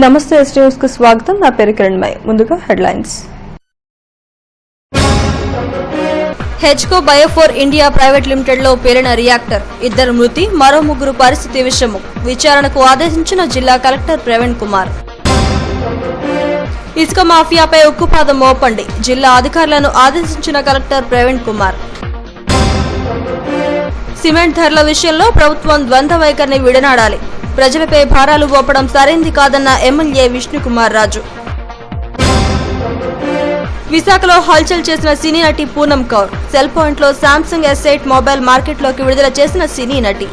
నమస్తే yes news కు స్వాగతం. నా పేరు కిరణ్మయ్. ముందుగా headlines. హెచ్కో Biophore India private limited లో పేలిన రియాక్టర్, 2 మృతి, మరో 3 పరిస్థితి విషయము. విచారణకు ఆదేశించిన జిల్లా కలెక్టర్ ప్రవీణ్ కుమార్. ఇసుక మాఫియాపై ఉక్కుపాదం మోపండి, జిల్లా అధికారులను ఆదేశించిన కలెక్టర్ ప్రవీణ్ కుమార్. సిమెంట్ ధరల విషయంలో ప్రభుత్వం ద్వంద్వ వైఖరిని విడనాడాలి, ప్రజలపై భారాలు మోపడం సరైంది కాదన్న ఎమ్మెల్యే విష్ణుకుమార్ రాజు. విశాఖలో హల్చల్ చేసిన సినీ నటి పూనం కౌర్. సెల్ పాయింట్ లో శాంసంగ్ S8 మొబైల్ మార్కెట్లోకి విడుదల చేసిన సినీ నటి.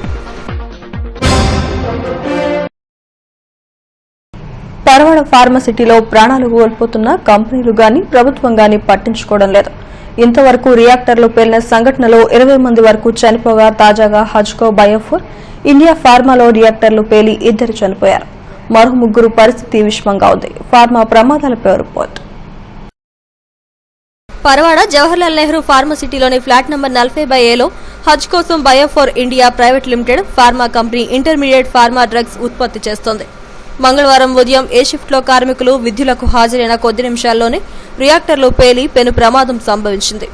పరవాడ ఫార్మసిటీలో ప్రాణాలు కోల్పోతున్న కంపెనీలు గాని ప్రభుత్వం గాని పట్టించుకోవడం లేదు. ఇంతవరకు రియాక్టర్లు పేలిన సంఘటనలో 20 మంది వరకు చనిపోగా తాజాగా హెచ్కో బయోఫోర్ ఇండియా ఫార్మాలో రియాక్టర్లు పేలి 2 చనిపోయారు. మరో 3 పరిస్థితి విషమంగా ఉంది. ఫార్మా ప్రమాదాలపై రిపోర్ట్. పరవాడ జవహర్లాల్ నెహ్రూ ఫార్మసిటీలోని ఫ్లాట్ నంబర్ 40/Aలో హజ్ కోసం బయోఫోర్ India private limited pharma company intermediate pharma drugs ఉత్పత్తి చేస్తోంది. మంగళవారం ఉదయం ఏ షిఫ్ట్లో కార్మికులు విధులకు హాజరైన కొద్ది నిమిషాల్లోనే రియాక్టర్లు పేలి పెను ప్రమాదం సంభవించింది.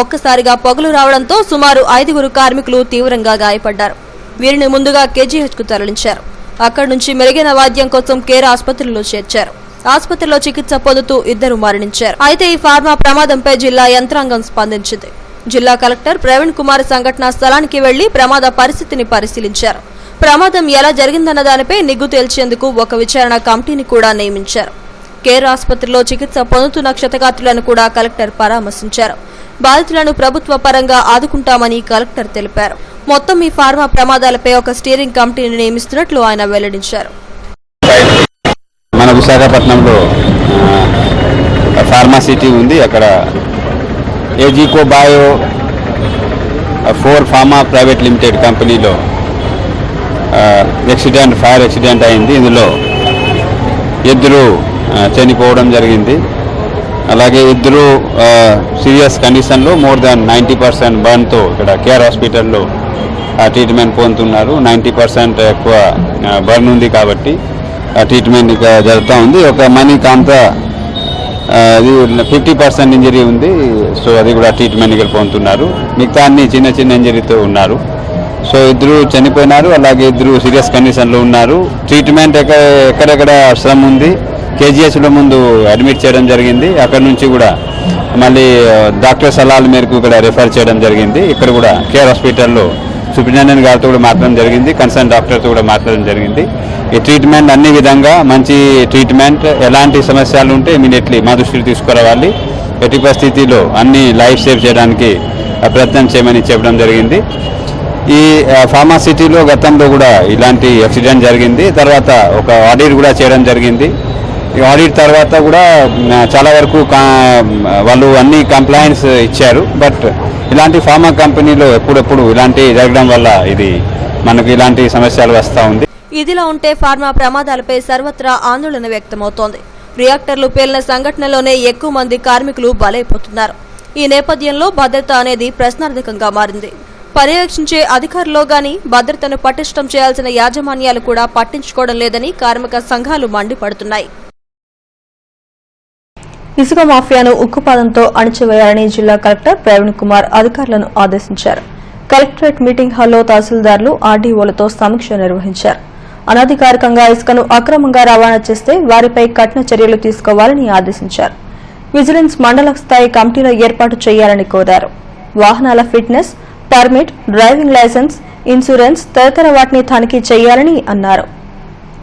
ఒక్కసారిగా పొగలు రావడంతో సుమారు 5 కార్మికులు తీవ్రంగా గాయపడ్డారు. వీరిని ముందుగా KGHకు తరలించారు. అక్కడి నుంచి మెరుగైన వైద్యం కోసం కేర్ ఆసుపత్రిలో చేర్చారు. ఆసుపత్రిలో చికిత్స పొందుతూ 2 మరణించారు. అయితే ఈ ఫార్మా ప్రమాదంపై జిల్లా యంత్రాంగం స్పందించింది. జిల్లా కలెక్టర్ ప్రవీణ్ కుమార్ సంఘటనా స్థలానికి వెళ్లి ప్రమాద పరిస్థితిని పరిశీలించారు. ప్రమాదం ఎలా జరిగిందన్న దానిపై నిగ్గు తేల్చేందుకు ఒక విచారణ కమిటీని కూడా నియమించారు. కేర్ ఆసుపత్రిలో చికిత్స పొందుతున్న క్షతగాత్రులను కూడా కలెక్టర్ పరామర్శించారు. బాధితులను ప్రభుత్వ పరంగా ఆదుకుంటామని కలెక్టర్ తెలిపారు. మొత్తం ఈ ఫార్మా ప్రమాదాలపై ఒక స్టీరింగ్ కమిటీని నియమిస్తున్నట్లు ఆయన వెల్లడించారు. మన విశాఖపట్నంలో ఫార్మాసిటీ ఉంది. అక్కడ హెచ్కో బయో 4 ఫార్మా ప్రైవేట్ లిమిటెడ్ కంపెనీలో ఫైర్ యాక్సిడెంట్ అయింది. ఇందులో 2 చనిపోవడం జరిగింది. అలాగే 2 సీరియస్ కండిషన్లో మోర్ దాన్ 90% బర్న్తో ఇక్కడ కేర్ హాస్పిటల్లో ట్రీట్మెంట్ పొందుతున్నారు. 90% ఎక్కువ బర్న్ ఉంది కాబట్టి ట్రీట్మెంట్ ఇక జరుగుతూ ఉంది. ఒక మనీకి అంతా అది 50% ఇంజరీ ఉంది. సో అది కూడా ట్రీట్మెంట్ ఇక్కడ పొందుతున్నారు. మిగతా అన్ని చిన్న చిన్న ఇంజరీతో ఉన్నారు. సో 2 చనిపోయినారు. అలాగే 2 సీరియస్ కండిషన్లో ఉన్నారు. ట్రీట్మెంట్ ఎక్కడెక్కడ అవసరం ఉంది KGHలో ముందు అడ్మిట్ చేయడం జరిగింది. అక్కడ నుంచి కూడా మళ్ళీ డాక్టర్ సలహాల మేరకు ఇక్కడ రిఫర్ చేయడం జరిగింది. ఇక్కడ కూడా కేర్ హాస్పిటల్లో సూపరింటెండెంట్ గారితో కూడా మాట్లాడడం జరిగింది. కన్సర్న్ డాక్టర్తో కూడా మాట్లాడడం జరిగింది. ఈ ట్రీట్మెంట్ అన్ని విధంగా మంచి ట్రీట్మెంట్, ఎలాంటి సమస్యలు ఉంటే ఇమీడియట్లీ మా దృష్టికి తీసుకురావాలి. ఎట్టి పరిస్థితిలో అన్ని లైఫ్ సేవ్ చేయడానికి ప్రయత్నం చేయమని చెప్పడం జరిగింది. ఈ ఫార్మాసిటీలో గతంలో కూడా ఇలాంటి యాక్సిడెంట్ జరిగింది. తర్వాత ఒక ఆడిట్ కూడా చేయడం జరిగింది. ఈ ఆడిట్ తర్వాత కూడా చాలా వరకు వాళ్ళు అన్ని కంప్లైంట్స్ ఇచ్చారు. బట్ ఇలాంటి ఫార్మా కంపెనీలో ఎప్పుడెప్పుడు ఇలాంటి జరగడం వల్ల ఇది మనకు ఇలాంటి సమస్యలు వస్తూ ఉంది. ఇదిలా ఉంటే ఫార్మా ప్రమాదాలపై సర్వత్రా ఆందోళన వ్యక్తమవుతోంది. రియాక్టర్లు పేలిన సంఘటనలోనే ఎక్కువ మంది కార్మికులు బలైపోతున్నారు. ఈ నేపథ్యంలో భద్రత అనేది ప్రశ్నార్థకంగా మారింది. పర్యవేక్షించే అధికారుల్లో గాని భద్రతను పటిష్టం చేయాల్సిన యాజమాన్యాలు కూడా పట్టించుకోవడం లేదని కార్మిక సంఘాలు మండిపడుతున్నాయి. ఇసుక మాఫియాను ఉక్కుపాదంతో అణిచివేయాలని జిల్లా కలెక్టర్ ప్రవీణ్ కుమార్ అధికారులను ఆదేశించారు. కలెక్టరేట్ మీటింగ్ హాల్లో తహసీల్దార్లు RDOలతో సమీక్ష నిర్వహించారు. అనధికారికంగా ఇసుకను అక్రమంగా రవాణా చేస్తే వారిపై కఠిన చర్యలు తీసుకోవాలని ఆదేశించారు. విజిలెన్స్ మండల స్థాయి కమిటీల ఏర్పాటు చేయాలని కోరారు. వాహనాల fitness, permit, driving licence, insurance తదితర వాటిని తనిఖీ చేయాలని అన్నారు.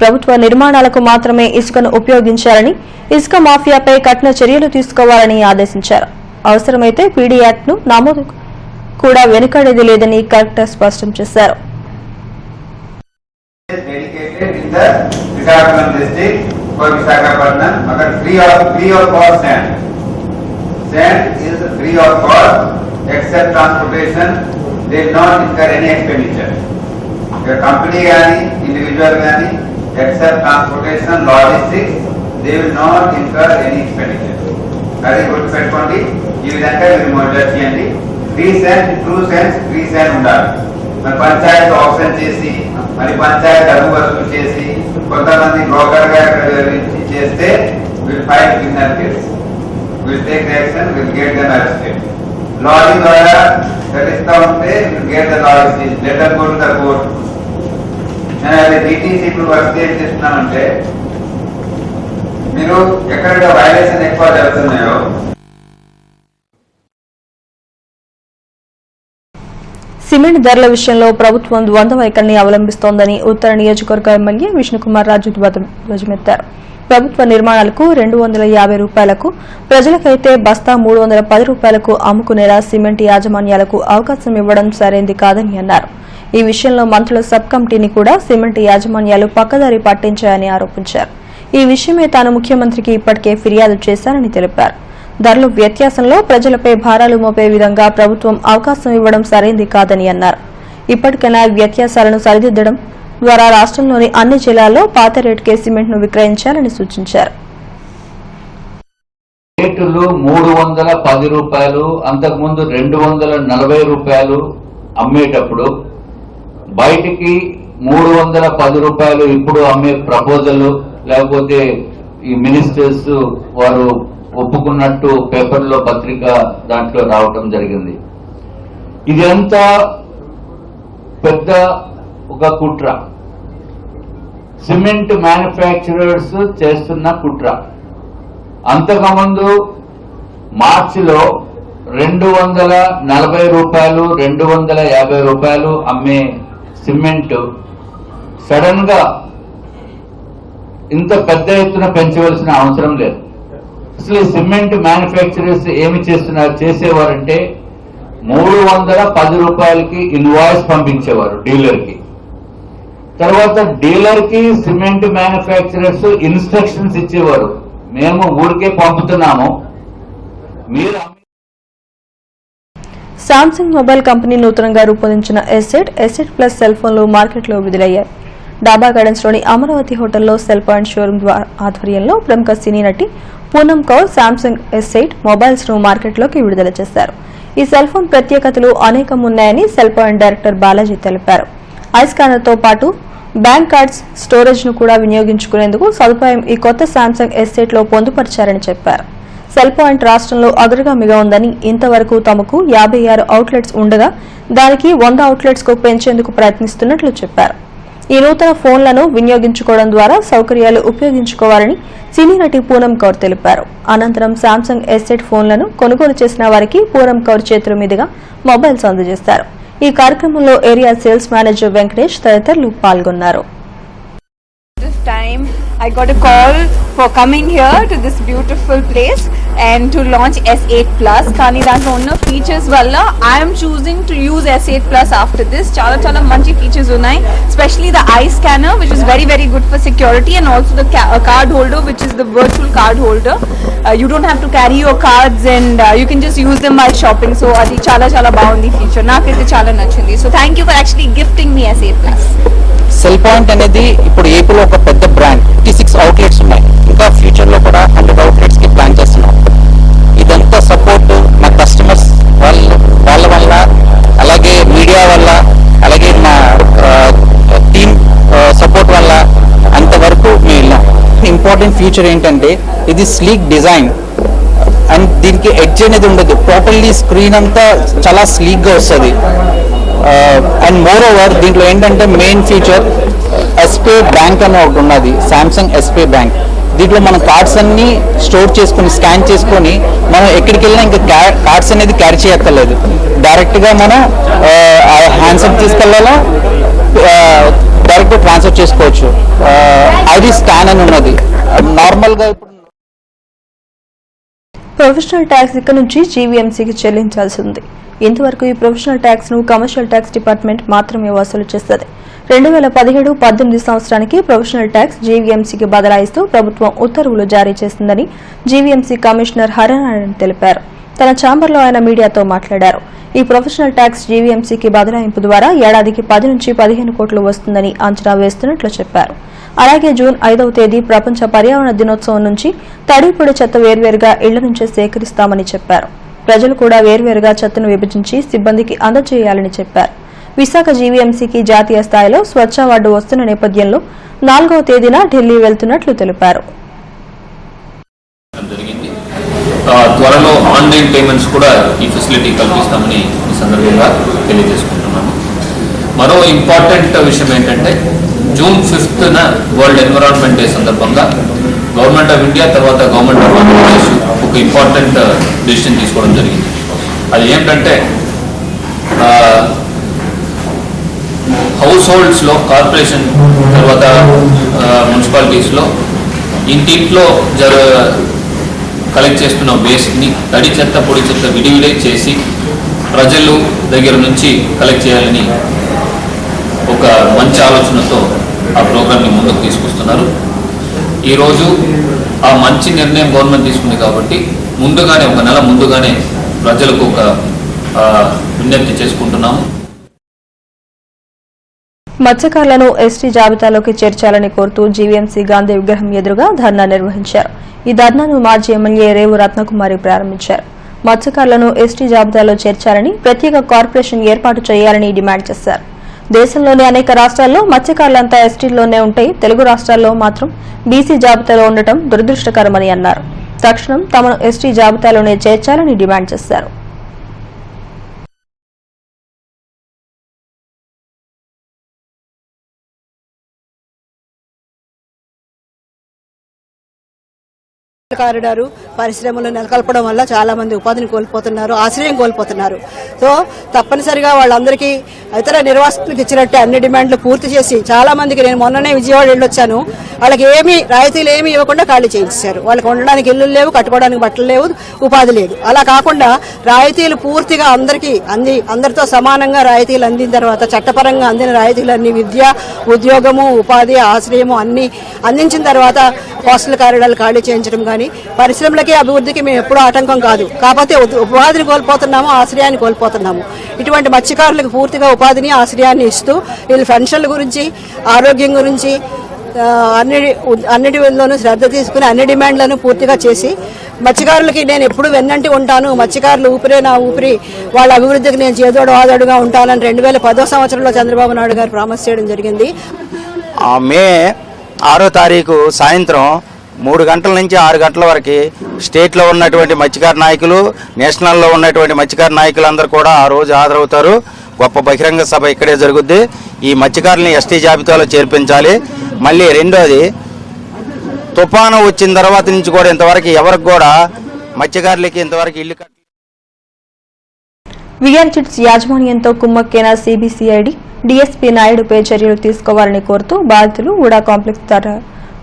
ప్రభుత్వ నిర్మాణాలకు మాత్రమే ఇసుకను ఉపయోగించాలని, ఇసుక మాఫియాపై కఠిన చర్యలు తీసుకోవాలని ఆదేశించారు. అవసరమైతే PD యాక్ట్ను నమోదు కూడా వెనుకడేది లేదని కలెక్టర్ స్పష్టం చేశారు. కంపెనీ కానీ ఇండివిజువల్ కానీ except transportation, logistics, they will not incur any expenditure. అది గుర్తుపెట్టుకోండి. ఈ విధంగా మీరు మానిటర్ చేయండి. 3 cents, 2 cents, 3 cents ఉండాలి. మరి పంచాయతీ ఆప్షన్ చేసి మరి పంచాయతీ డబ్బు వసూలు చేసి కొంతమంది బ్రోకర్ గా చేస్తే will file criminal case, will take action, will get them arrested. Lorry ద్వారా తెలుస్తా ఉంటే will get the lorry letter go to the court. నేను డిటీసీ ఇప్పుడు వర్క్ ఏం చేస్తున్నామంటే మీరు ఎక్కడెక్కడ వైలేషన్ ఎక్కువ జరుగుతున్నాయో సిమెంట్ ధరల విషయంలో ప్రభుత్వం ద్వంద్వ వైఖరిని అవలంబిస్తోందని ఉత్తర నియోజకవర్గ ఎమ్మెల్యే విష్ణుకుమార్ రాజు ధ్వజమెత్తారు. ప్రభుత్వ నిర్మాణాలకు 250 రూపాయలకు, ప్రజలకైతే బస్తా 310 రూపాయలకు అమ్ముకునేలా సిమెంట్ యాజమాన్యాలకు అవకాశం ఇవ్వడం సరైంది కాదని అన్నారు. ఈ విషయంలో మంత్రుల సబ్ కమిటీని కూడా సిమెంట్ యాజమాన్యాలు పక్కదారి పట్టించాయని ఆరోపించారు. ఈ విషయమే తాను ముఖ్యమంత్రికి ఇప్పటికే ఫిర్యాదు చేశారని తెలిపారు. ధరల వ్యత్యాసంలో ప్రజలపై భారాలు మోపే విధంగా ప్రభుత్వం అవకాశం ఇవ్వడం సరైంది కాదని అన్నారు. ఇప్పటికైనా వ్యత్యాసాలను సరిదిద్దడం ద్వారా రాష్ట్రంలోని అన్ని జిల్లాల్లో పాత రేటుకే సిమెంట్ ను విక్రయించాలని సూచించారు. రేటులు 310 రూపాయలు, అంతకుముందు 240 రూపాయలు అమ్మేటప్పుడు బయటికి 310 రూపాయలు ఇప్పుడు అమ్మే ప్రపోజల్ లేకపోతే ఈ మినిస్టర్స్ వారు ఒప్పుకున్నట్టు పేపర్లో పత్రిక దాంట్లో రావటం జరిగింది. ఇదంతా పెద్ద ఒక కుట్ర, సిమెంట్ మ్యానుఫ్యాక్చరర్స్ చేస్తున్న కుట్ర. అంతకుముందు మార్చిలో 240 రూపాయలు 250 రూపాయలు అమ్మే సిమెంట్ సడన్ గా ఇంత పెద్ద ఎత్తున పెంచవలసిన అవసరం లేదు. అసలు సిమెంట్ మ్యానుఫ్యాక్చరర్స్ ఏమి చేసేవారంటే 310 రూపాయలకి ఇన్వాయిస్ పంపించేవారు డీలర్ కి. తర్వాత డీలర్ కి సిమెంట్ మ్యానుఫ్యాక్చరర్స్ ఇన్స్ట్రక్షన్స్ ఇచ్చేవారు, మేము ఊరికే పంపుతున్నాము, మీరు. శాంసంగ్ మొబైల్ కంపెనీ నూతనంగా రూపొందించిన ఎసెట్ ప్లస్ సెల్ ఫోన్లు మార్కెట్లో విడుదలయ్యాయి. డాబా గార్డెన్స్ లోని అమరావతి హోటల్లో సెల్ పాయింట్ షోరూమ్ ఆధ్వర్యంలో ప్రముఖ సినీ నటి పూనం కౌర్ శాంసంగ్ ఎస్8 మొబైల్స్ ను మార్కెట్లోకి విడుదల చేశారు. ఈ సెల్ ఫోన్ ప్రత్యేకతలు అనేకం ఉన్నాయని సెల్ పాయింట్ డైరెక్టర్ బాలాజీ తెలిపారు. ఐ స్కానర్ తో పాటు బ్యాంక్ కార్డ్స్ స్టోరేజ్ ను కూడా వినియోగించుకునేందుకు సదుపాయం ఈ కొత్త శాంసంగ్ ఎస్8 లో పొందుపరిచారని చెప్పారు. సెల్ పాయింట్ రాష్ట్రంలో అగ్రగామిగా ఉందని, ఇంతవరకు తమకు 56 అవుట్లెట్స్ ఉండగా దానికి 100 అవుట్లెట్స్ కు పెంచేందుకు ప్రయత్నిస్తున్నట్లు చెప్పారు. ఈ నూతన ఫోన్లను వినియోగించుకోవడం ద్వారా సౌకర్యాలు ఉపయోగించుకోవాలని సినీ నటి పూనం కౌర్ తెలిపారు. అనంతరం శాంసంగ్ ఎస్8 ఫోన్లను కొనుగోలు చేసిన వారికి పూనం కౌర్ చేతుల మీదుగా మొబైల్స్ అందజేస్తారు. ఈ కార్యక్రమంలో ఏరియా సేల్స్ మేనేజర్ వెంకటేష్ తదితరులు పాల్గొన్నారు. Time I got a call for coming here to this beautiful place and to launch S8 Plus. Kani dantlo unna features valla I am choosing to use S8 Plus after this. Chala manchi features unnai, especially the eye scanner, which is very good for security, and also the card holder, which is the virtual card holder. You don't have to carry your cards and you can just use them while shopping. So adi chala baagundi feature, naakaithe chala nachindi. So thank you for actually gifting me S8 Plus. Cell point అనేది ఇప్పుడు ఏపీలో ఒక పెద్ద brand. 56 outlets ఉన్నాయి. ఇంకా future లో కూడా 100 outlets కి ప్లాన్ చేస్తున్నాం. ఇదంతా సపోర్ట్ మా కస్టమర్స్ వాళ్ళ వల్ల, అలాగే మీడియా వల్ల, అలాగే మా టీమ్ సపోర్ట్ వల్ల అంతవరకు మేము. ఇంపార్టెంట్ ఫీచర్ ఏంటంటే ఇది స్లీక్ డిజైన్ అండ్ దీనికి ఎడ్జ్ అనేది ఉండదు. ప్రాపర్లీ స్క్రీన్ అంతా చాలా స్లీక్ గా వస్తుంది. అండ్ మోర్ ఓవర్ దీంట్లో ఏంటంటే మెయిన్ ఫీచర్ ఎస్పే బ్యాంక్ అని ఒకటి ఉన్నది, శాంసంగ్ ఎస్పే బ్యాంక్. దీంట్లో మనం కార్డ్స్ అన్ని స్టోర్ చేసుకుని స్కాన్ చేసుకొని మనం ఎక్కడికి వెళ్ళినా ఇంకా కార్డ్స్ అనేది క్యారీ చేయక్కర్లేదు. డైరెక్ట్గా మనం హ్యాండ్సెట్ తీసుకెళ్ళాలా, డైరెక్ట్ ట్రాన్స్ఫర్ చేసుకోవచ్చు. ఐడి స్కాన్ అని ఉన్నది. నార్మల్గా ఇప్పుడు ప్రొఫెషనల్ ట్యాక్స్ ఇక్కడ నుంచి జీవీఎంసీకి చెల్లించాల్సి ఉంది. ఇంతవరకు ఈ ప్రొఫెషనల్ ట్యాక్స్ ను కమర్షియల్ ట్యాక్స్ డిపార్ట్మెంట్ మాత్రమే వసూలు చేస్తుంది. 2017-18 సంవత్సరానికి ప్రొఫెషనల్ ట్యాక్స్ జీవీఎంసీకి బదలాయిస్తూ ప్రభుత్వం ఉత్తర్వులు జారీ చేసిందని జీవీఎంసీ కమిషనర్ హరినారాయణ తెలిపారు. తన ఛాంబర్లో ఆయన మీడియాతో మాట్లాడారు. ఈ ప్రొఫెషనల్ ట్యాక్స్ జీవీఎంసీకి బదలాయింపు ద్వారా ఏడాదికి 10 నుంచి 15 కోట్లు వస్తుందని అంచనా వేస్తున్నట్లు చెప్పారు. అలాగే జూన్ 5వ తేదీ ప్రపంచ పర్యావరణ దినోత్సవం నుంచి తడి పొడి చెత్త వేర్వేరుగా ఇళ్ల నుంచే సేకరిస్తామని చెప్పారు. ప్రజలు కూడా వేర్వేరుగా చెత్తను విభజించి సిబ్బందికి అందజేయాలని చెప్పారు. విశాఖ జీవీఎంసీకి జాతీయ స్థాయిలో స్వచ్ఛ అవార్డు వస్తున్న నేపథ్యంలో 4వ తేదీన ఢిల్లీ వెళ్తున్నట్లు తెలిపారు. త్వరలో ఆన్లైన్ పేమెంట్స్ కూడా ఈ ఫెసిలిటీ కల్పిస్తామని ఈ సందర్భంగా తెలియజేసుకుంటున్నాను. మరో ఇంపార్టెంట్ విషయం ఏంటంటే జూన్ 5న వరల్డ్ ఎన్విరాన్మెంట్ డే సందర్భంగా గవర్నమెంట్ ఆఫ్ ఇండియా తర్వాత గవర్నమెంట్ ఆఫ్ ఆంధ్రప్రదేశ్ ఒక ఇంపార్టెంట్ డెసిషన్ తీసుకోవడం జరిగింది. అది ఏంటంటే హౌస్ హోల్డ్స్లో కార్పొరేషన్ తర్వాత మున్సిపాలిటీస్లో ఇంటింట్లో కలెక్ట్ చేస్తున్న వేస్ట్ని తడి చెత్త పొడి చెత్త విడివిడే చేసి ప్రజలు దగ్గర నుంచి కలెక్ట్ చేయాలని ఒక మంచి ఆలోచనతో ఆ ప్రోగ్రామ్ని ముందుకు తీసుకొస్తున్నారు. ఈరోజు ఆ మంచి నిర్ణయం గవర్నమెంట్ తీసుకుంది కాబట్టి ముందుగానే ఒక నెల ముందుగానే ప్రజలకు ఒక విజ్ఞప్తి చేసుకుంటున్నాము. మత్స్యకారులను ఎస్టీ జాబితాలోకి చేర్చాలని కోరుతూ జీవీఎంసీ గాంధీ విగ్రహం ఎదురుగా ధర్నా నిర్వహించారు. ఈ ధర్నాను మాజీ ఎమ్మెల్యే రేవు రత్నకుమారి ప్రారంభించారు. మత్స్యకారులను ఎస్టీ జాబితాలో చేర్చాలని, ప్రత్యేక కార్పొరేషన్ ఏర్పాటు చేయాలని డిమాండ్ చేశారు. దేశంలోని అనేక రాష్ట్రాల్లో మత్స్యకారులంతా ఎస్టీల్లోనే ఉంటే తెలుగు రాష్ట్రాల్లో మాత్రం బీసీ జాబితాలో ఉండటం దురదృష్టకరమని అన్నారు. తక్షణం తమను ఎస్టీ జాబితాలోనే చేర్చాలని డిమాండ్ చేశారు. కారిడారు పరిశ్రమలు నెలకొల్పడం వల్ల చాలా మంది ఉపాధిని కోల్పోతున్నారు, ఆశ్రయం కోల్పోతున్నారు. సో తప్పనిసరిగా వాళ్ళందరికీ ఇతర నిర్వాసితులకు ఇచ్చినట్టే అన్ని డిమాండ్లు పూర్తి చేసి, చాలా మందికి నేను మొన్ననే విజయవాడ వెళ్ళొచ్చాను, వాళ్ళకి ఏమీ రాయితీలు ఏమీ ఇవ్వకుండా ఖాళీ చేయించారు. వాళ్ళకి ఉండడానికి ఇల్లు లేవు, కట్టుకోవడానికి బట్టలు లేవు, ఉపాధి లేదు. అలా కాకుండా రాయితీలు పూర్తిగా అందరికీ అందరితో సమానంగా రాయితీలు అందిన తర్వాత, చట్టపరంగా అందిన రాయితీలన్నీ విద్య, ఉద్యోగము, ఉపాధి, ఆశ్రయము అన్ని అందించిన తర్వాత కోస్టల్ కారిడార్లు ఖాళీ చేయించడం కానీ పరిశ్రమలకి అభివృద్ధికి మేము ఎప్పుడూ ఆటంకం కాదు. కాకపోతే ఉపాధిని కోల్పోతున్నాము, ఆశ్రయాన్ని కోల్పోతున్నాము. ఇటువంటి మత్స్యకారులకు పూర్తిగా ఉపాధిని, ఆశ్రయాన్ని ఇస్తూ వీళ్ళ పెన్షన్ల గురించి, ఆరోగ్యం గురించి అన్నిటిలోనూ శ్రద్ధ తీసుకుని అన్ని డిమాండ్లను పూర్తిగా చేసి మత్స్యకారులకి నేను ఎప్పుడు వెన్నంటి ఉంటాను, మత్స్యకారులు ఊపిరే నా ఊపిరి, వాళ్ళ అభివృద్ధికి నేను చేదోడు ఆదోడుగా ఉంటానని 2010వ సంవత్సరంలో చంద్రబాబు నాయుడు గారు ప్రామిస్ చేయడం జరిగింది. మే 6వ తారీఖు సాయంత్రం 3 గంటల నుంచి 6 గంటల వరకు స్టేట్లో ఉన్నటువంటి మత్స్యకార నాయకులు, నేషనల్లో ఉన్నటువంటి మత్స్యకార నాయకులందరూ కూడా ఆ రోజు హాజరవుతారు. గొప్ప బహిరంగ సభ ఇక్కడే జరుగుద్ది. ఈ మత్స్యకారుల్ని ఎస్టీ జాబితాలో చేర్పించాలి. మళ్ళీ రెండోది, తుఫాను వచ్చిన తర్వాత నుంచి కూడా ఇంతవరకు ఎవరికి కూడా మత్స్యకారులకి ఇంతవరకు ఇల్లు విఆర్ చిట్స్ యాజమాన్యంతో కుమ్మక్కైన సిబిసిఐడి డీఎస్పీ నాయుడుపై చర్యలు తీసుకోవాలని కోరుతూ బాధితులు ఊడా కాంప్లెక్స్ ద్వారా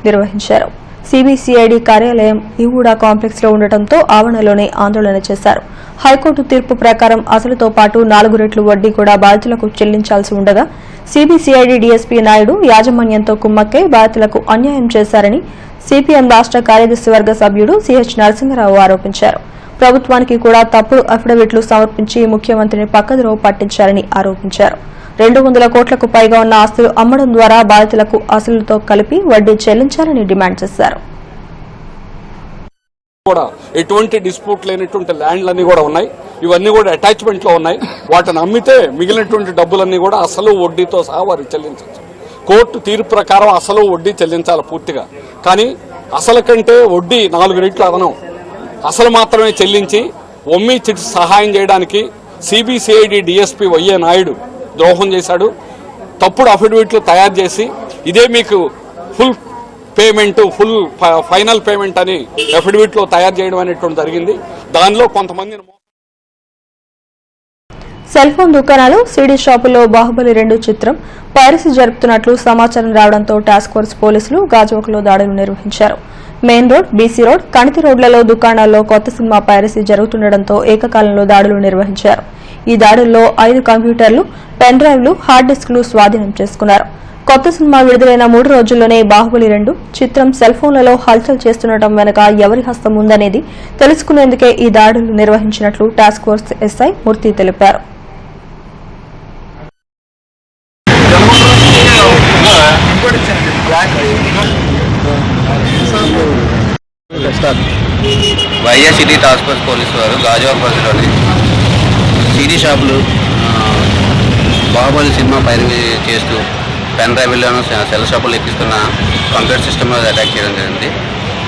నిర్వహించారు. సిబిసిఐడి కార్యాలయం ఈ ఊడా కాంప్లెక్స్ లో ఉండటంతో ఆవరణలోనే ఆందోళన చేశారు. హైకోర్టు తీర్పు ప్రకారం అసలుతో పాటు 4 రెట్లు వడ్డీ కూడా బాధితులకు చెల్లించాల్సి ఉండగా సిబిసిఐడి డీఎస్పీ నాయుడు యాజమాన్యంతో కుమ్మక్కై బాధితులకు అన్యాయం చేశారని సిపిఎం రాష్ట్ర కార్యదర్శి వర్గ సభ్యుడు సిహెచ్ నరసింహరావు ఆరోపించారు. ప్రభుత్వానికి కూడా తప్పుడు అఫిడవిట్లు సమర్పించి ముఖ్యమంత్రిని పక్కదోవ పట్టించారని ఆరోపించారు. 200 కోట్లకు పైగా ఉన్న ఆస్తులు అమ్మడం ద్వారా బాధితులకు అసలుతో కలిపి వడ్డీ చెల్లించాలని డిమాండ్ చేశారు. ఎటువంటి డిస్ప్యూట్ లేనటువంటి ల్యాండ్లన్నీ కూడా ఉన్నాయి. ఇవన్నీ కూడా అటాచ్మెంట్ లో ఉన్నాయి. వాటిని అమ్మితే మిగిలినటువంటి డబ్బులన్నీ కూడా అసలు వడ్డీతో సహా వారికి చెల్లించవచ్చు. కోర్టు తీర్పు ప్రకారం అసలు వడ్డీ చెల్లించాలి పూర్తిగా. కానీ అసలు కంటే వడ్డీ 4 రెట్లు అదనం అసలు మాత్రమే చెల్లించి ఒమ్మీ చిట్స్ సహాయం చేయడానికి సిబిసిఐడి డీఎస్పీ వైఏ నాయుడు ద్రోహం చేశాడు. తప్పుడు అఫిడవిట్లు తయారు చేసి ఇదే మీకు full payment, full final payment అని అఫిడవిట్లో తయారు చేయడం అనేటువంటి జరిగింది. దానిలో కొంతమంది సెల్ ఫోన్ దుకాణాలు, సీడీ షాపుల్లో బాహుబలి 2 చిత్రం పైరసీ జరుపుతున్నట్లు సమాచారం రావడంతో టాస్క్ ఫోర్స్ పోలీసులు గాజువాకలో దాడులు నిర్వహించారు. మెయిన్ రోడ్, బీసీ రోడ్, కణితి రోడ్లలో దుకాణాల్లో కొత్త సినిమా పైరసీ జరుగుతుండటంతో ఏకకాలంలో దాడులు నిర్వహించారు. ఈ దాడుల్లో 5 కంప్యూటర్లు, పెన్ డ్రైవ్లు, హార్డ్ డిస్క్లు స్వాధీనం చేసుకున్నారు. కొత్త సినిమా విడుదలైన 3 రోజుల్లోనే బాహుబలి 2 చిత్రం సెల్ ఫోన్లలో హల్చల్ చేస్తుండటం వెనుక ఎవరి హస్తం ఉందనేది తెలుసుకునేందుకే ఈ దాడులు నిర్వహించినట్లు టాస్క్ ఫోర్స్ ఎస్ఐ మూర్తి తెలిపారు. YS city task force police వారు గాజువాక పరిధిలోని సీడీ షాపులు, బాహుబలి సినిమా పైరవీ చేస్తూ పెన్ డ్రైవ్లను సెల్ షాపులు ఎక్కిస్తున్న కంప్యూటర్ సిస్టంలో అటాక్ చేయడం జరిగింది,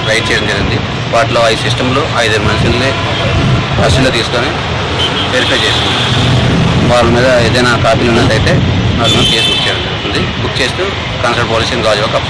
రైడ్ చేయడం జరిగింది. వాటిలో 5 సిస్టంలు 5 మనుషుల్ని కస్టడీలో తీసుకొని వెరిఫై చేస్తున్నాం. వాళ్ళ మీద ఏదైనా కాపీలు ఉన్నట్టయితే వాళ్ళ మీద కేసు బుక్ చేయడం జరుగుతుంది. బుక్ చేస్తూ consult police station Gajuwaka cup.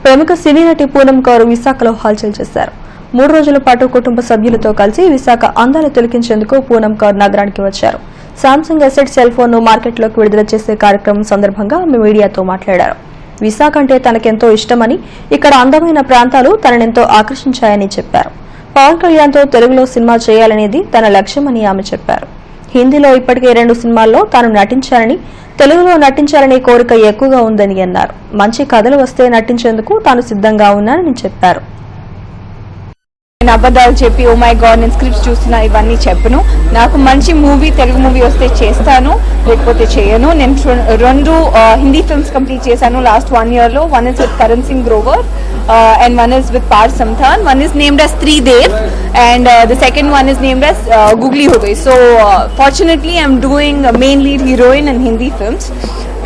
ప్రముఖ సినీ నటి పూనం కౌర్ విశాఖలో హల్చల్ చేశారు. 3 రోజుల పాటు కుటుంబ సభ్యులతో కలిసి విశాఖ అందాలు తొలగించేందుకు పూనం కౌర్ నగరానికి వచ్చారు. సామ్సంగ్ ఎసెట్ సెల్ ఫోన్ ను మార్కెట్లోకి విడుదల చేసే కార్యక్రమం సందర్భంగా ఆమె మీడియాతో మాట్లాడారు. విశాఖ అంటే తనకెంతో ఇష్టమని, ఇక్కడ అందమైన ప్రాంతాలు తననెంతో ఆకర్షించాయని చెప్పారు. పవన్ కళ్యాణ్ తో తెలుగులో సినిమా చేయాలనేది తన లక్ష్యమని ఆమె చెప్పారు. హిందీలో ఇప్పటికే 2 సినిమాల్లో తాను నటించాలని, తెలుగులో నటించాలనే కోరిక ఎక్కువగా ఉందని అన్నారు. మంచి కథలు వస్తే నటించేందుకు తాను సిద్ధంగా ఉన్నానని చెప్పారు. నేను అబద్ధాలు చెప్పి ఓ మై గాడ్ నేను స్క్రిప్ట్స్ చూస్తున్నా ఇవన్నీ చెప్పను. నాకు మంచి మూవీ, తెలుగు మూవీ వస్తే చేస్తాను, లేకపోతే చేయను. నేను 2 హిందీ ఫిల్మ్స్ కంప్లీట్ చేశాను లాస్ట్ 1 year లో. One is with Karan Singh Grover and one is with Parth Samthan. One is named as Tridev and the second one is named as Googly Ho Gayi. So fortunately I'm doing main lead heroine in Hindi films.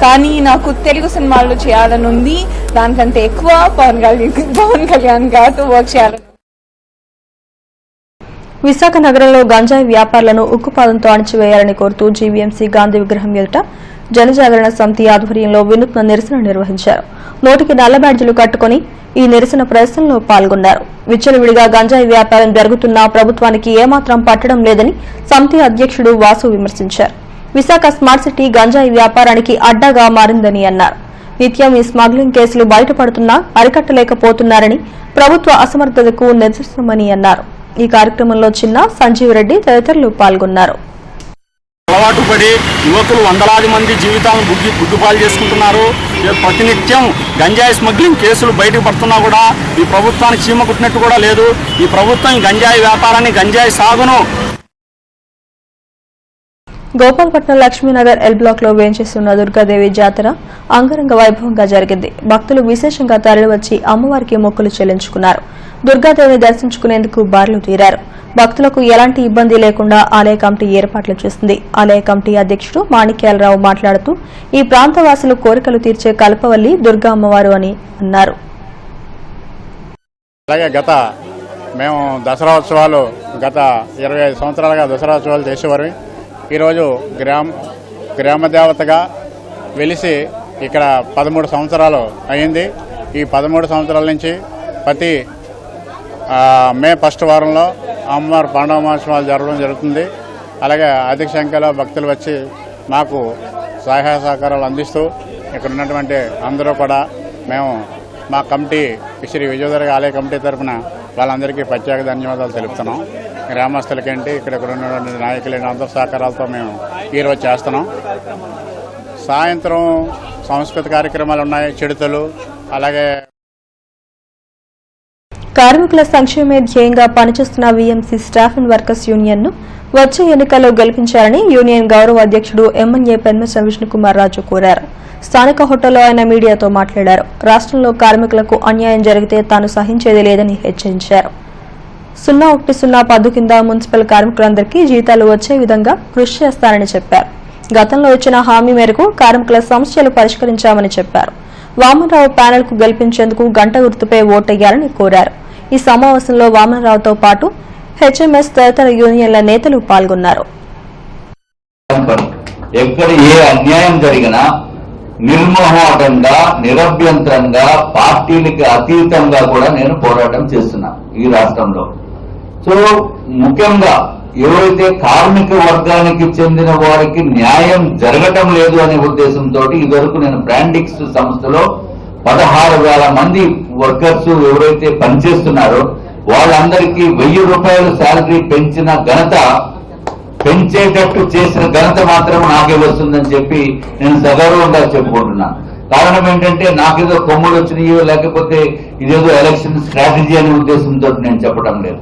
కానీ నాకు తెలుగు సినిమాల్లో చేయాలని ఉంది. దానికంటే ఎక్కువ పవన్ కళ్యాణ్ గారితో work చేయాలని. విశాఖ నగరంలో గంజాయి వ్యాపారులను ఉక్కుపాదంతో అణచివేయాలని కోరుతూ జీవీఎంసీ గాంధీ విగ్రహం ఎదుట జనజాగరణ సమితి ఆధ్వర్యంలో వినూత్న నిరసన నిర్వహించారు. నోటికి నల్ల బ్యాడ్జీలు కట్టుకుని ఈ నిరసన ప్రదర్శనలో పాల్గొన్నారు. విచ్చలవిడిగా గంజాయి వ్యాపారం జరుగుతున్నా ప్రభుత్వానికి ఏమాత్రం పట్టడం లేదని సమితి అధ్యక్షుడు వాసు విమర్శించారు. విశాఖ స్మార్ట్ సిటీ గంజాయి వ్యాపారానికి అడ్డాగా మారిందని అన్నారు. నిత్యం ఈ స్మగ్లింగ్ కేసులు బయటపడుతున్నా అరికట్టలేకపోతున్నారని, ప్రభుత్వ అసమర్థతకు నిదర్శనమని అన్నారు. ఈ కార్యక్రమంలో చిన్న సంజీవ్ రెడ్డి తదితరులు పాల్గొన్నారు. అలవాటు పడి యువకులు వందలాది మంది జీవితాలను బుగ్గిపాలు చేసుకుంటున్నారు. ప్రతినిత్యం గంజాయి స్మగ్లింగ్ కేసులు బయటకు పడుతున్నా కూడా ఈ ప్రభుత్వానికి చీమ కుట్టినట్టు కూడా లేదు. ఈ ప్రభుత్వం గంజాయి వ్యాపారాన్ని, గంజాయి సాగును. గోపాల్పట్నం లక్ష్మీనగర్ ఎల్ బ్లాక్ లో వేంచేస్తున్న దుర్గాదేవి జాతర అంగరంగ వైభవంగా జరిగింది. భక్తులు విశేషంగా తరలివచ్చి అమ్మవారికి మొక్కులు చెల్లించుకున్నారు. దుర్గాదేవిని దర్శించుకునేందుకు బారులు తీరారు. భక్తులకు ఎలాంటి ఇబ్బంది లేకుండా ఆలయ కమిటీ ఏర్పాట్లు చేసింది. ఆలయ కమిటీ అధ్యక్షుడు మాణిక్యాలరావు మాట్లాడుతూ ఈ ప్రాంతవాసులు కోరికలు తీర్చే కల్పవల్లి దుర్గా అమ్మవారు అని అన్నారు. అలాగే మేము దసరా ఉత్సవాలు గత 25 సంవత్సరాలుగా దసరా ఉత్సవాలు చేసేవారు. ఈరోజు గ్రామ దేవతగా వెలిసి ఇక్కడ 13 సంవత్సరాలు అయింది. ఈ 13 సంవత్సరాల నుంచి ప్రతి మే 1st వారంలో అమ్మవారి పాండవ మహోత్సవాలు జరగడం జరుగుతుంది. అలాగే అధిక సంఖ్యలో భక్తులు వచ్చి మాకు సహాయ సహకారాలు అందిస్తూ ఇక్కడ ఉన్నటువంటి అందరూ కూడా మేము మా కమిటీ శ్రీ విజయదుర్గ ఆలయ కమిటీ తరఫున వాళ్ళందరికీ ప్రత్యేక ధన్యవాదాలు తెలుపుతున్నాం. గ్రామస్తులకేంటి ఇక్కడ ఉన్నటువంటి నాయకులైన అందరి సహకారాలతో మేము ఈరోజు చేస్తున్నాం. సాయంత్రం సాంస్కృతిక కార్యక్రమాలు ఉన్నాయి, చిడుతలు. అలాగే కార్మికుల సంక్షేమే ధ్యేయంగా పనిచేస్తున్న VMC staff and workers union ను వచ్చే ఎన్నికల్లో గెలిపించాలని యూనియన్ గౌరవ అధ్యక్షుడు ఎమ్మెల్యే పెన్మెస విష్ణుకుమార్ రాజు కోరారు. స్థానిక హోటల్లో ఆయన మీడియాతో మాట్లాడారు. రాష్ట్రంలో కార్మికులకు అన్యాయం జరిగితే తాను సహించేది లేదని హెచ్చరించారు. 010 పద్దు కింద మున్సిపల్ కార్మికులందరికీ జీతాలు వచ్చే విధంగా కృషి చేస్తానని చెప్పారు. గతంలో ఇచ్చిన హామీ మేరకు కార్మికుల సమస్యలు పరిష్కరించామని చెప్పారు. వామనరావు ప్యానెల్ కు గెలిపించేందుకు గంట గుర్తుపై ఓటెయ్యాలని కోరారు. ఈ సమావేశంలో వామనరావుతో పాటు హెచ్ఎంఎస్ తదితర యూనియన్ల నేతలు పాల్గొన్నారు. ఎక్కడ ఏ అన్యాయం జరిగినా నిర్మోహటంగా, నిరభ్యంతరంగా, పార్టీలకి అతీతంగా కూడా నేను పోరాటం చేస్తున్నా ఈ రాష్ట్రంలో. సో ముఖ్యంగా ఎవరైతే కార్మిక వర్గానికి చెందిన వారికి న్యాయం జరగటం లేదు అనే ఉద్దేశంతో ఇదివరకు నేను బ్రాండిక్స్ సంస్థలో 16,000 మంది వర్కర్స్ ఎవరైతే పనిచేస్తున్నారో వాళ్ళందరికీ 1,000 రూపాయలు శాలరీ పెంచిన ఘనత, పెంచేటట్టు చేసిన ఘనత మాత్రం నాకే వస్తుందని చెప్పి నేను సగౌరవంగా చెప్పుకుంటున్నాను. కారణం ఏంటంటే నాకేదో కొమ్ములు వచ్చినాయో లేకపోతే ఇదేదో ఎలక్షన్ స్ట్రాటజీ అనే ఉద్దేశంతో నేను చెప్పడం లేదు.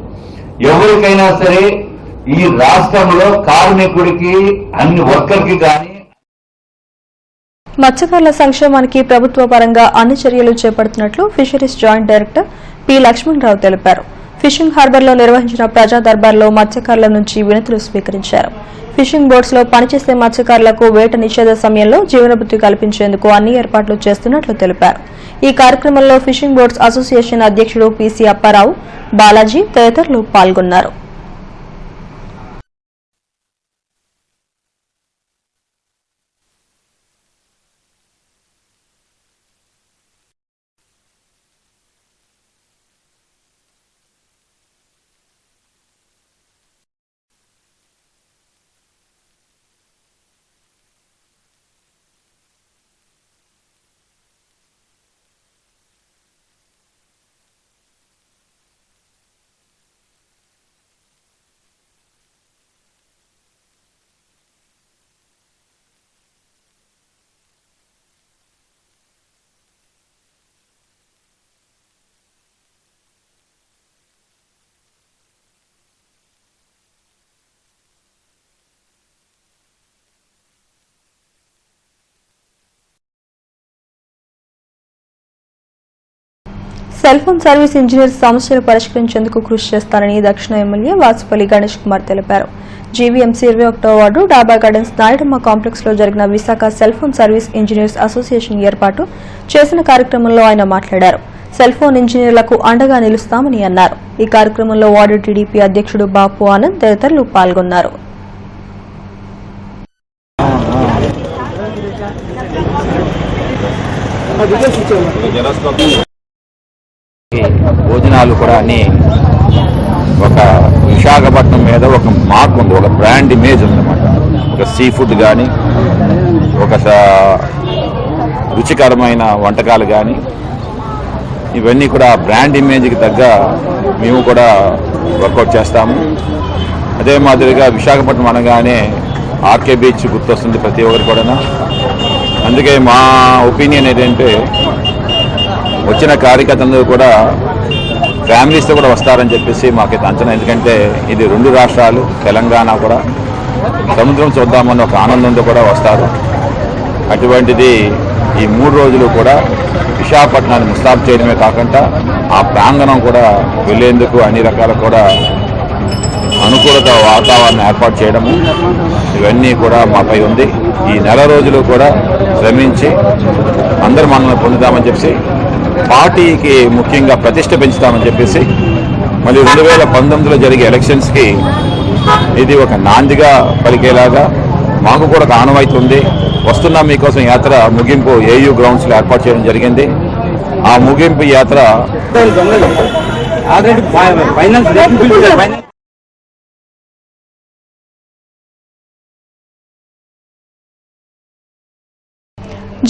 ఎవరికైనా సరే ఈ రాష్ట్రంలో కార్మికుడికి, అన్ని వర్కర్కి కానీ మత్స్యకారుల సంక్షేమానికి ప్రభుత్వ పరంగా అన్ని చర్యలు చేపడుతున్నట్లు fisheries joint director P Lakshmanarao తెలిపారు. ఫిషింగ్ హార్బర్లో నిర్వహించిన ప్రజా దర్బార్లో మత్స్యకారుల నుంచి వినతులు స్వీకరించారు. ఫిషింగ్ బోట్స్ లో పనిచేసే మత్స్యకారులకు వేట నిషేధ సమయంలో జీవనభృతి కల్పించేందుకు అన్ని ఏర్పాట్లు చేస్తున్నట్లు తెలిపారు. ఈ కార్యక్రమంలో ఫిషింగ్ బోట్స్ అసోసియేషన్ అధ్యక్షుడు పిసి అప్పారావు, బాలాజీ తదితరులు పాల్గొన్నారు. సెల్ ఫోన్ సర్వీస్ ఇంజనీర్స్ సమస్యలు పరిష్కరించేందుకు కృషి చేస్తారని దక్షిణ ఎమ్మెల్యే వాసుపల్లి గణేష్ కుమార్ తెలిపారు. జీవీఎంసీ 21వ వార్డు డాబా గార్డెన్స్ నాయుడమ్మ కాంప్లెక్స్ లో జరిగిన Visakha cell phone service engineers association ఏర్పాటు చేసిన కార్యక్రమంలో ఆయన మాట్లాడారు. సెల్ ఫోన్ ఇంజనీర్లకు అండగా నిలుస్తామని అన్నారు. ఈ కార్యక్రమంలో వార్డు టీడీపీ అధ్యక్షుడు బాపు ఆనంద్ తదితరులు పాల్గొన్నారు. భోజనాలు కూడా అన్ని ఒక విశాఖపట్నం మీద ఒక మార్క్ ఉంది, ఒక బ్రాండ్ ఇమేజ్ ఉందన్నమాట. ఒక సీ ఫుడ్ కానీ, ఒక రుచికరమైన వంటకాలు కానీ, ఇవన్నీ కూడా బ్రాండ్ ఇమేజ్కి తగ్గ మేము కూడా వర్కౌట్ చేస్తాము. అదే మాదిరిగా విశాఖపట్నం అనగానే ఆర్కే బీచ్ గుర్తొస్తుంది ప్రతి ఒక్కరు కూడా. అందుకే మా ఒపీనియన్ ఏంటంటే వచ్చిన కార్యకర్తలందరూ కూడా ఫ్యామిలీస్తో కూడా వస్తారని చెప్పేసి మాకైతే అంచనా. ఎందుకంటే ఇది 2 రాష్ట్రాలు, తెలంగాణ కూడా సముద్రం చూద్దామని ఒక ఆనందంతో కూడా వస్తారు. అటువంటిది ఈ 3 రోజులు కూడా విశాఖపట్నాన్ని ముస్తాబు చేయడమే కాకుండా ఆ ప్రాంగణం కూడా వెళ్లేందుకు అన్ని రకాల కూడా అనుకూలత వాతావరణం ఏర్పాటు చేయడము, ఇవన్నీ కూడా మాపై ఉంది. ఈ నెల రోజులు కూడా శ్రమించి అందరూ మనల్ని పొందుతామని చెప్పి, పార్టీకి ముఖ్యంగా ప్రతిష్ట పెంచుతామని చెప్పేసి, మళ్ళీ 2019లో జరిగే ఎలక్షన్స్కి ఇది ఒక నాందిగా పలికేలాగా మాకు కూడా ఒక ఆనవాయితీ ఉంది. వస్తున్నాం మీకోసం యాత్ర ముగింపు ఏయూ గ్రౌండ్స్లో ఏర్పాటు చేయడం జరిగింది. ఆ ముగింపు యాత్ర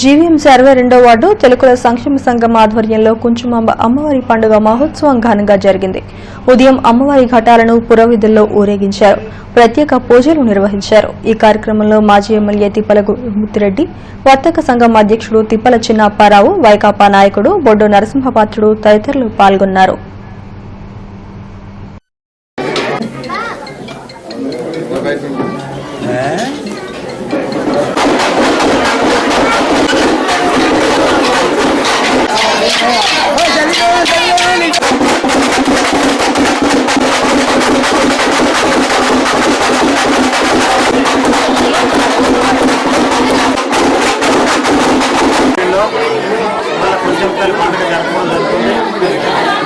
జీవీఎంసీ 62వ వార్డు తెలుగుల సంక్షేమ సంఘం ఆధ్వర్యంలో కుంచుమాంబ అమ్మవారి పండుగ మహోత్సవం ఘనంగా జరిగింది. ఉదయం అమ్మవారి ఘటాలను పురవీధుల్లో ఊరేగించారు. ప్రత్యేక పూజలు నిర్వహించారు. ఈ కార్యక్రమంలో మాజీ ఎమ్మెల్యే తిప్పల గురుమూర్తిరెడ్డి, వర్తక సంఘం అధ్యక్షుడు తిప్పల చిన్న అప్పారావు, వైకాపా నాయకుడు బొడ్డు నరసింహపాత్రుడు తదితరులు పాల్గొన్నారు.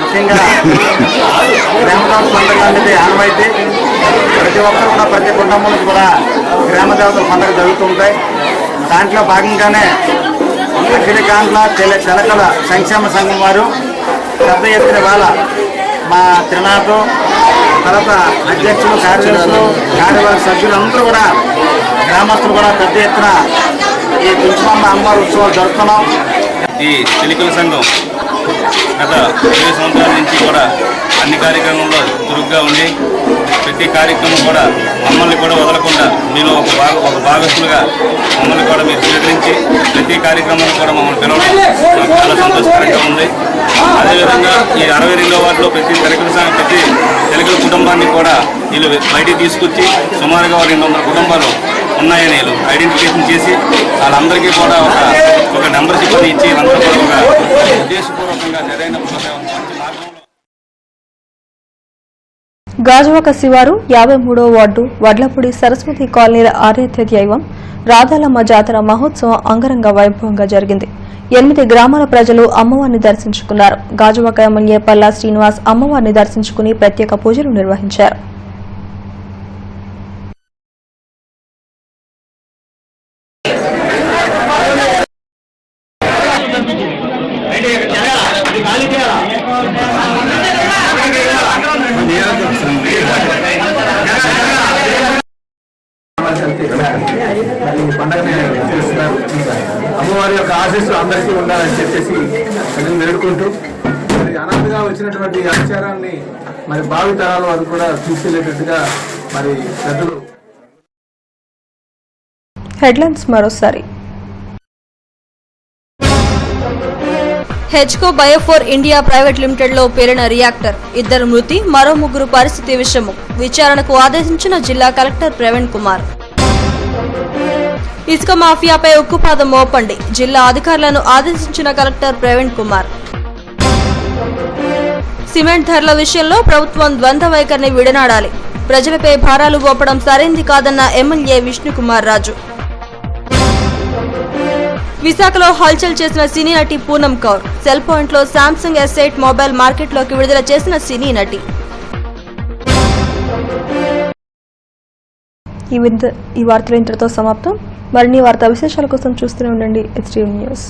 ముఖ్యంగా గ్రామదేవత పండుగ అనేది ఆనవాయితీ. ప్రతి ఒక్కరు కూడా ప్రతి కుటుంబం నుంచి కూడా గ్రామదేవతల పండుగ జరుగుతుంటాయి. దాంట్లో భాగంగానే అఖిలకాండ్ల తెలకల సంక్షేమ సంఘం వారు పెద్ద ఎత్తున వాళ్ళ మా త్రినాథ్ తర్వాత అధ్యక్షులు, కార్యదర్శులు, కార్యవర్గ సభ్యులు అందరూ కూడా గ్రామస్తులు కూడా పెద్ద ఎత్తున ఈ కుంచుమాంబ అమ్మవారి ఉత్సవాలు జరుపుతున్నాం. ఈ తెలుగుల సంఘం గత 20 సంవత్సరాల నుంచి కూడా అన్ని కార్యక్రమంలో చురుగ్గా ఉండి ప్రతి కార్యక్రమం కూడా మమ్మల్ని కూడా వదలకుండా మీలో ఒక భాగస్తులుగా మమ్మల్ని కూడా మీరు స్వీకరించి ప్రతి కార్యక్రమాన్ని కూడా మమ్మల్ని పిలవడం మాకు చాలా సంతోషకరంగా ఉంది. అదేవిధంగా ఈ 62వ వార్డులో ప్రతి తెలుగు కుటుంబాన్ని కూడా వీళ్ళు బయటికి తీసుకొచ్చి సుమారుగా 200 కుటుంబాలు ఉన్నాయని వీళ్ళు ఐడెంటిఫికేషన్ చేసి వాళ్ళందరికీ కూడా ఒక మెంబర్షిప్ అని ఇచ్చి వీళ్ళందరూ కూడా ఒక ఉద్దేశపూర్వకంగా సరైన మంచి మార్గంలో గాజువాక శివారు 53వ వార్డు వడ్లపూడి సరస్వతి కాలనీల ఆరాధ్య దైవం రాధాలమ్మ జాతర మహోత్సవం అంగరంగ వైభవంగా జరిగింది. 8 గ్రామాల ప్రజలు అమ్మవారిని దర్శించుకున్నారు. గాజువాక ఎమ్మెల్యే పల్లా శ్రీనివాస్ అమ్మవారిని దర్శించుకుని ప్రత్యేక పూజలు నిర్వహించారు. అమ్మవారి యొక్క ఆశీస్సు అందరికీ ఉండాలని చెప్పేసి వేడుకుంటూ మరి అనాథగా వచ్చినటువంటి ఆచారాన్ని మరి భావితరాల వారు కూడా తీసుకెళ్లేటట్టుగా మరి పెద్దలు. హెడ్లైన్స్ మరోసారి. హెచ్కో బయోఫోర్ ఇండియా ప్రైవేట్ లిమిటెడ్ లో పేలిన రియాక్టర్, 2 మృతి, మరో 3 పరిస్థితి విషయము. విచారణకు ఆదేశించిన జిల్లా కలెక్టర్ ప్రవీణ్ కుమార్. ఇసుక మాఫియాపై ఉక్కుపాదం మోపండి, జిల్లా అధికారులను ఆదేశించిన కలెక్టర్ ప్రవీణ్ కుమార్. సిమెంట్ ధరల విషయంలో ప్రభుత్వం ద్వంద్వ వైఖరిని విడనాడాలి, ప్రజలపై భారాలు మోపడం సరైంది కాదన్న ఎమ్మెల్యే విష్ణుకుమార్ రాజు. విశాఖలో హల్చల్ చేసిన సినీ నటి పూనం కౌర్, సెల్ పాయింట్ లో శాంసంగ్ S8 మొబైల్ మార్కెట్లోకి విడుదల చేసిన సినీ నటి. ఈ వార్తలు ఇంతటితో సమాప్తం. మరిన్ని వార్తా విశేషాల కోసం చూస్తూనే ఉండండి HTV న్యూస్.